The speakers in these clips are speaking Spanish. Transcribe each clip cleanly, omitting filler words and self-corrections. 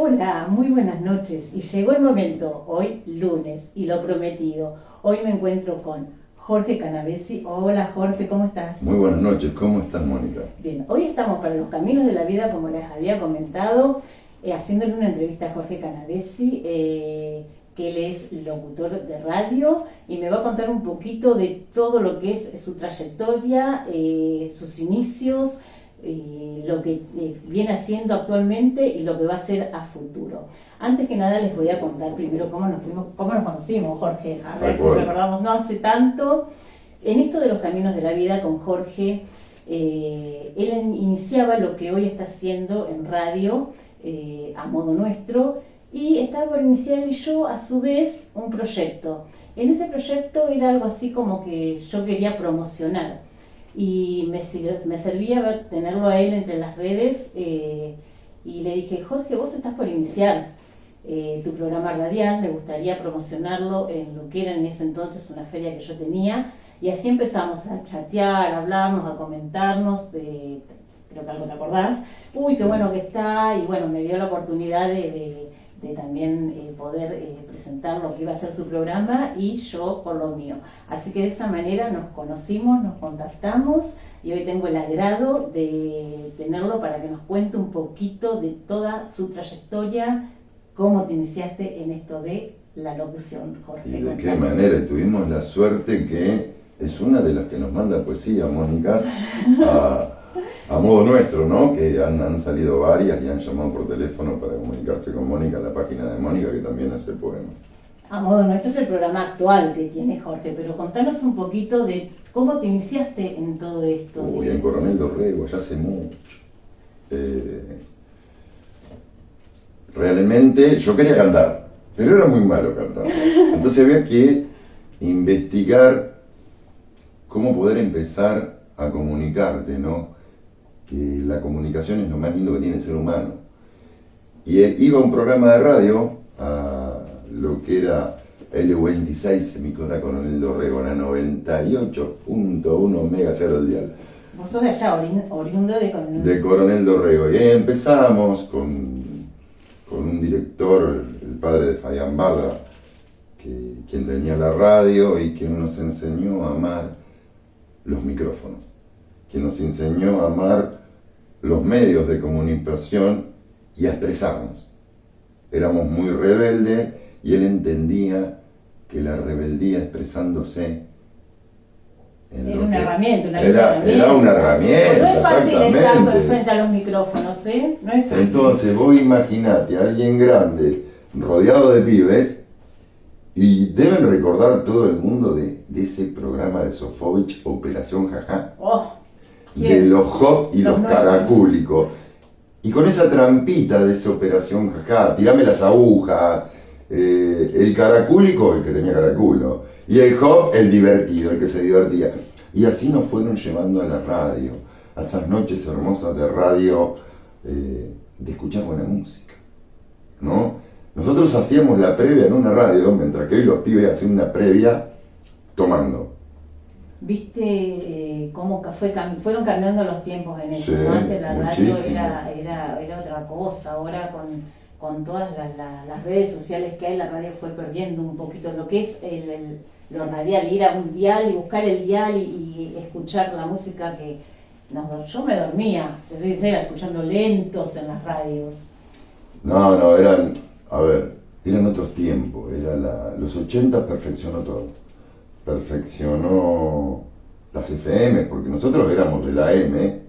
Hola, muy buenas noches. Y llegó el momento, hoy lunes, y lo prometido. Hoy me encuentro con Jorge Canavesi. Hola Jorge, ¿cómo estás? Muy buenas noches, ¿cómo estás, Mónica? Bien, hoy estamos para los caminos de la vida, como les había comentado, haciéndole una entrevista a Jorge Canavesi, que él es locutor de radio y me va a contar un poquito de todo lo que es su trayectoria, sus inicios, lo que viene haciendo actualmente y lo que va a hacer a futuro. Antes que nada les voy a contar primero cómo nos conocimos, Jorge. A ver si recordamos, no hace tanto. En esto de los caminos de la vida con Jorge, él iniciaba lo que hoy está haciendo en radio, a modo nuestro, y estaba por iniciar yo a su vez un proyecto. En ese proyecto era algo así como que yo quería promocionar y me servía tenerlo a él entre las redes, y le dije: Jorge, vos estás por iniciar tu programa radial, me gustaría promocionarlo en lo que era en ese entonces una feria que yo tenía. Y así empezamos a chatear, a hablarnos, a comentarnos, creo que algo te acordás. Uy, qué bueno que está, y bueno, me dio la oportunidad de también poder presentar lo que iba a ser su programa y yo por lo mío. Así que de esa manera nos conocimos, nos contactamos y hoy tengo el agrado de tenerlo para que nos cuente un poquito de toda su trayectoria, cómo te iniciaste en esto de la locución, Jorge. Y de qué manera, tuvimos la suerte que es una de las que nos manda poesía, Mónica, a modo nuestro, ¿no? Que han salido varias y han llamado por teléfono para comunicarse con Mónica en la página de Mónica, que también hace poemas. A modo nuestro es el programa actual que tiene Jorge, pero contanos un poquito de cómo te iniciaste en todo esto. Uy, en Coronel Dorrego, ya hace mucho. Realmente yo quería cantar, pero era muy malo cantar. Entonces había que investigar cómo poder empezar a comunicarte, ¿no? Que la comunicación es lo más lindo que tiene el ser humano. Y iba a un programa de radio, a lo que era L26, emisora Coronel Dorrego, a 98.1 megas era el dial. Vos sos de allá, oriundo de Coronel. De Coronel Dorrego. Y ahí empezamos con un director, el padre de Fabián Barda, quien tenía la radio y quien nos enseñó a amar los micrófonos, quien nos enseñó a amar los medios de comunicación y a expresarnos. Éramos muy rebeldes y él entendía que la rebeldía expresándose era una herramienta, era una herramienta. No es fácil estar frente a los micrófonos, ¿eh? No es fácil. Entonces vos imaginate a alguien grande rodeado de pibes, y deben recordar todo el mundo de ese programa de Sofovich, Operación Jajá, de los hop y los caracúlicos. Y con esa trampita de esa Operación Jajá, tirame las agujas, el caracúlico, el que tenía caraculo, y el hop, el divertido, el que se divertía. Y así nos fueron llevando a la radio, a esas noches hermosas de radio, de escuchar buena música, ¿no? Nosotros hacíamos la previa en una radio, mientras que hoy los pibes hacen una previa tomando. ¿Viste cómo fueron cambiando los tiempos en eso? Sí, ¿no? Antes la muchísimo. radio era otra cosa, ahora con todas las redes sociales que hay, la radio fue perdiendo un poquito lo que es lo radial, ir a un dial y buscar el dial y escuchar la música que yo me dormía, te soy sincera, escuchando lentos en las radios. No, eran otros tiempos, los 80 perfeccionó todo. Perfeccionó las FM, porque nosotros éramos de la M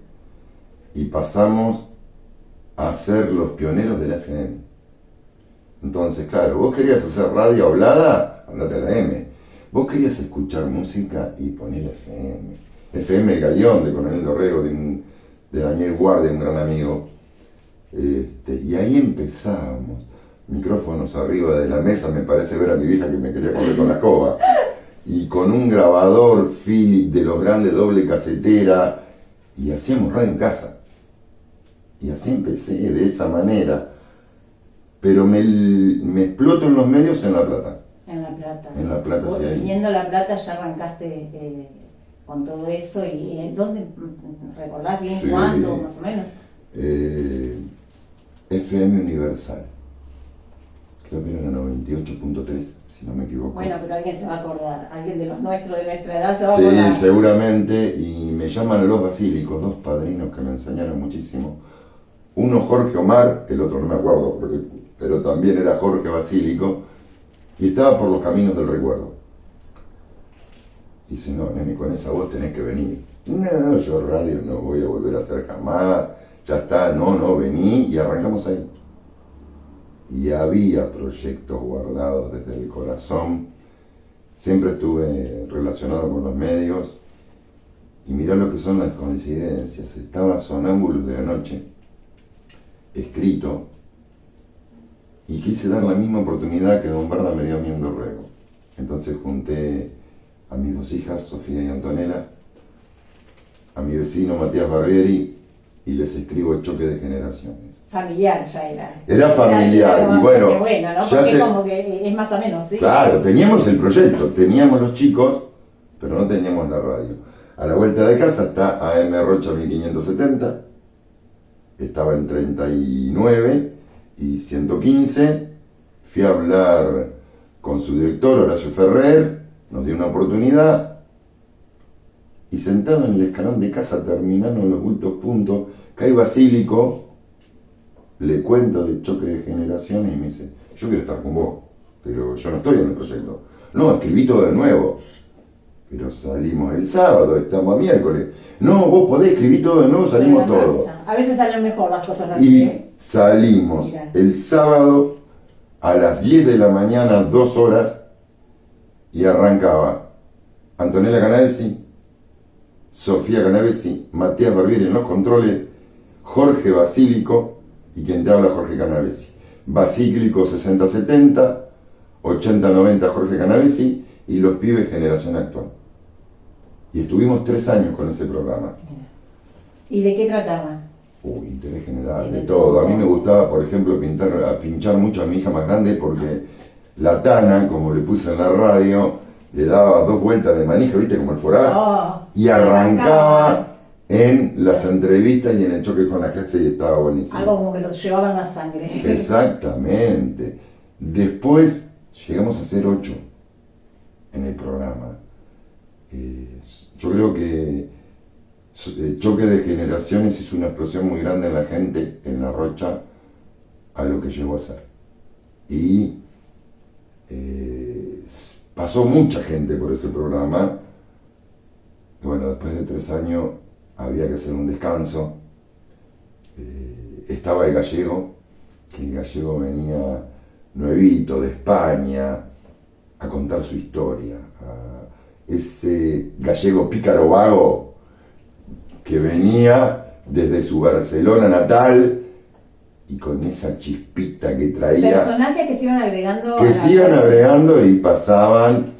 y pasamos a ser los pioneros de la FM. Entonces, claro, vos querías hacer radio hablada, andate a la M. Vos querías escuchar música y poner FM. FM El Galeón, de Coronel Dorrego, de Daniel Guardia, un gran amigo. Y ahí empezábamos. Micrófonos arriba de la mesa, me parece ver a mi vieja que me quería correr con la escoba. Y con un grabador Philips de los grandes, doble casetera, y hacíamos radio en casa. Y así empecé, de esa manera. Pero me exploto en los medios en La Plata. En La Plata. En La Plata, sí. Viniendo a La Plata ya arrancaste con todo eso. ¿Y dónde? ¿Recordás bien cuándo, más o menos? FM Universal. creo que era la 98.3, si no me equivoco. Bueno, pero alguien se va a acordar, alguien de los nuestros, de nuestra edad se va a Sí, acordar. seguramente, y me llaman los basílicos, dos padrinos que me enseñaron muchísimo. Uno Jorge Omar, el otro no me acuerdo, pero también era Jorge Basílico, y estaba por los caminos del recuerdo. Dice, no, nene, con esa voz tenés que venir. No, yo radio no voy a volver a hacer jamás, ya está, no, vení, y arrancamos ahí. Y había proyectos guardados desde el corazón. Siempre estuve relacionado con los medios, y mirá lo que son las coincidencias. Estaba Sonámbulos de la Noche, escrito, y quise dar la misma oportunidad que Don Barda me dio a mí en Dorrego. Entonces junté a mis dos hijas, Sofía y Antonella, a mi vecino Matías Barbieri, y les escribo Choque de Generaciones. Familiar ya era. Era familiar, y bueno, ¿no? Porque como que es más o menos, ¿sí? Claro, teníamos el proyecto, teníamos los chicos, pero no teníamos la radio. A la vuelta de casa está AM Rocha 1570, estaba en 39 y 115, fui a hablar con su director, Horacio Ferrer, nos dio una oportunidad, y sentado en el escalón de casa, terminando los últimos puntos, cae Basílico, le cuento de Choque de Generaciones y me dice, yo quiero estar con vos, pero yo no estoy en el proyecto. No, escribí todo de nuevo. Pero salimos el sábado, estamos a miércoles. No, vos podés escribir todo de nuevo, salimos todos. A veces salen mejor las cosas así. Y salimos el sábado a las 10 de la mañana, 2 horas, y arrancaba Antonella Canavesi, Sofía Canavesi, Matías Barbieri en los controles, Jorge Basílico, y quien te habla Jorge Canavesi. Basílico 60-70, 80-90 Jorge Canavesi, y los pibes generación actual. Y estuvimos 3 años con ese programa. ¿Y de qué trataba? Interés general, de todo. A mí me gustaba, por ejemplo, pinchar mucho a mi hija más grande, porque la Tana, como le puse en la radio, le daba 2 vueltas de manija, ¿viste? Como el forá, y arrancaba en las entrevistas y en el choque con la gente, y estaba buenísimo. Algo como que los llevaban la sangre. Exactamente. Después llegamos a ser 8 en el programa. Yo creo que Choque de Generaciones hizo una explosión muy grande en la gente, en La Rocha, a lo que llegó a ser. Y pasó mucha gente por ese programa. Bueno, después de 3 años había que hacer un descanso. Estaba el gallego, que el gallego venía nuevito de España a contar su historia. Ese gallego pícaro vago que venía desde su Barcelona natal y con esa chispita que traía. Personajes que se iban agregando. Que se iban agregando y pasaban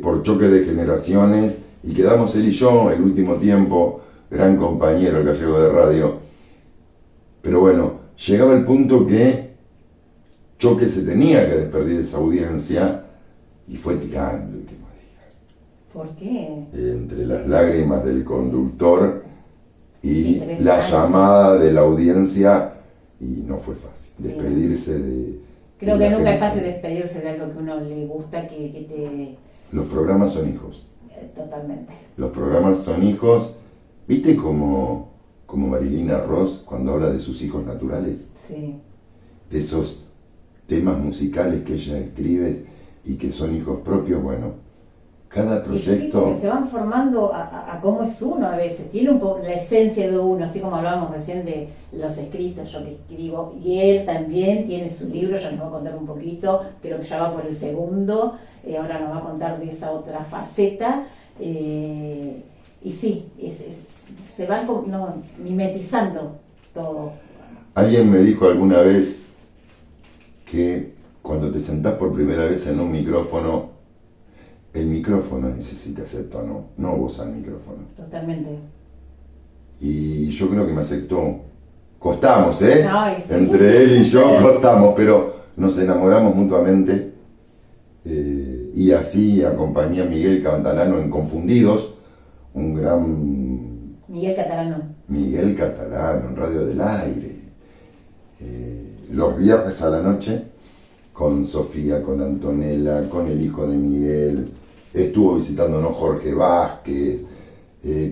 por Choque de Generaciones, y quedamos él y yo el último tiempo, gran compañero, el gallego de radio. Pero bueno, llegaba el punto que Choque se tenía que despedir de esa audiencia y fue tirando el último día. ¿Por qué? Entre las lágrimas del conductor y la llamada de la audiencia, y no fue fácil despedirse de... Creo que nunca es fácil despedirse de algo que uno le gusta, que te... Los programas son hijos. Totalmente. Los programas son hijos. ¿Viste como Marilina Ross cuando habla de sus hijos naturales? Sí. De esos temas musicales que ella escribe y que son hijos propios. Bueno, cada proyecto... Sí, que se van formando a cómo es uno a veces. Tiene un poco la esencia de uno, así como hablábamos recién de los escritos, yo que escribo, y él también tiene su libro, ya nos va a contar un poquito, creo que ya va por el segundo, ahora nos va a contar de esa otra faceta. Y sí, se van mimetizando todo. Alguien me dijo alguna vez que cuando te sentás por primera vez en un micrófono, el micrófono necesita ser tono, no vos al micrófono. Totalmente. Y yo creo que me aceptó. Costamos, ¿eh? Ay, sí. Entre él y yo costamos, pero nos enamoramos mutuamente. Y así acompañé a Miguel Catalano en Confundidos, un gran... Miguel Catalano en Radio del Aire. Los viernes a la noche con Sofía, con Antonella, con el hijo de Miguel. Estuvo visitándonos Jorge Vázquez,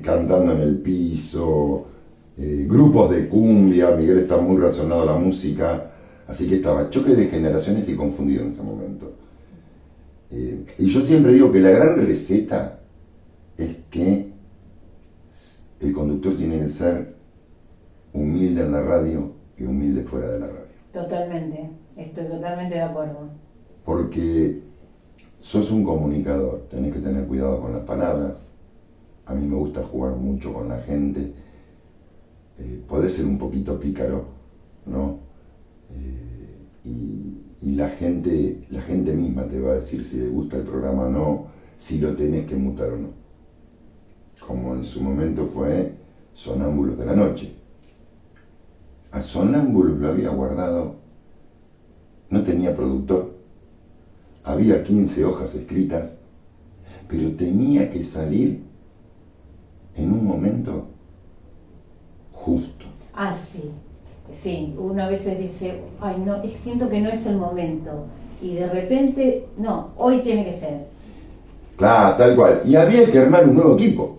cantando en el piso, grupos de cumbia. Miguel está muy relacionado a la música, así que estaba choque de generaciones y confundido en ese momento. Y yo siempre digo que la gran receta es que el conductor tiene que ser humilde en la radio y humilde fuera de la radio. Totalmente, estoy totalmente de acuerdo. Porque sos un comunicador, tenés que tener cuidado con las palabras. A mí me gusta jugar mucho con la gente. Podés ser un poquito pícaro, ¿no? Y la gente misma te va a decir si le gusta el programa o no, si lo tenés que mutar o no. Como en su momento fue Sonámbulos de la Noche. A Sonámbulos lo había guardado, no tenía productor, había 15 hojas escritas, pero tenía que salir en un momento justo. Ah, sí. Sí, uno a veces dice, ay, no, siento que no es el momento. Y de repente, no, hoy tiene que ser. Claro, tal cual. Y había que armar un nuevo equipo.